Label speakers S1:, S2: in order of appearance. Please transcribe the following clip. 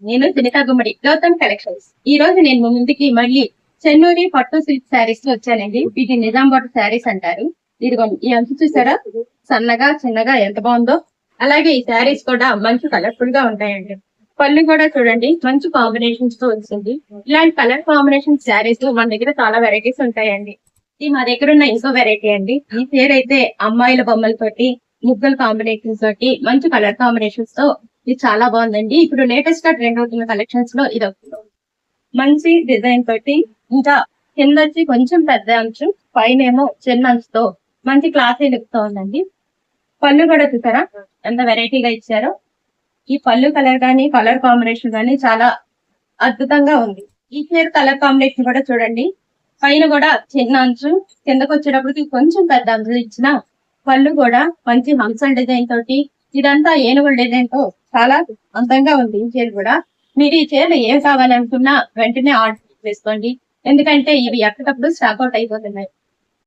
S1: నేను సునీత గుమ్మడి గౌతమ్ కలెక్షన్స్. ఈ రోజు నేను మీ ముందుకి మళ్ళీ చెన్నూరి పట్టు సిల్క్ శారీస్ లో వచ్చానండి. వీటి నిజామాబాద్ శారీస్ అంటారు. ఇదిగోండి ఈ అంచు చూసారా, సన్నగా చిన్నగా ఎంత బాగుందో. అలాగే ఈ శారీస్ కూడా మంచి కలర్ఫుల్ గా ఉంటాయండి. పళ్ళు కూడా చూడండి మంచి కాంబినేషన్స్ తో వచ్చింది. ఇలాంటి కలర్ కాంబినేషన్ శారీస్ మన దగ్గర చాలా వెరైటీస్ ఉంటాయండి. ఇది మా దగ్గర ఉన్న ఇంకో వెరైటీ అండి. ఈ చీర అయితే అమ్మాయిల బొమ్మలతోటి ముగ్గుల కాంబినేషన్స్ తోటి మంచి కలర్ కాంబినేషన్స్ తో ఇది చాలా బాగుందండి. ఇప్పుడు లేటెస్ట్ గా ట్రెండ్ అవుతున్న కలెక్షన్స్ లో ఇది మంచి డిజైన్ తోటి, ఇంకా కింద వచ్చి కొంచెం పెద్ద అంచు, పైన ఏమో చిన్న అంచుతో మంచి క్లాసీ లుక్ తో ఉందండి. పళ్ళు కూడా చూసారా ఎంత వెరైటీగా ఇచ్చారో. ఈ పళ్ళు కలర్ కానీ కలర్ కాంబినేషన్ కానీ చాలా అద్భుతంగా ఉంది. ఈ చీర కలర్ కాంబినేషన్ కూడా చూడండి, పైన కూడా చిన్న అంచు, కిందకు వచ్చేటప్పటికి కొంచెం పెద్ద అంచు ఇచ్చిన పళ్ళు కూడా మంచి హంసల డిజైన్ తోటి, ఇదంతా ఏనుగుల డిజైన్ తో చాలా అందంగా ఉంది. ఈ చీర కూడా మీరు ఈ చీరలు ఏం కావాలనుకున్నా వెంటనే ఆర్డర్ చేసుకోండి, ఎందుకంటే ఇవి ఎక్కడప్పుడు స్టాక్ అవుట్ అయిపోతున్నాయి.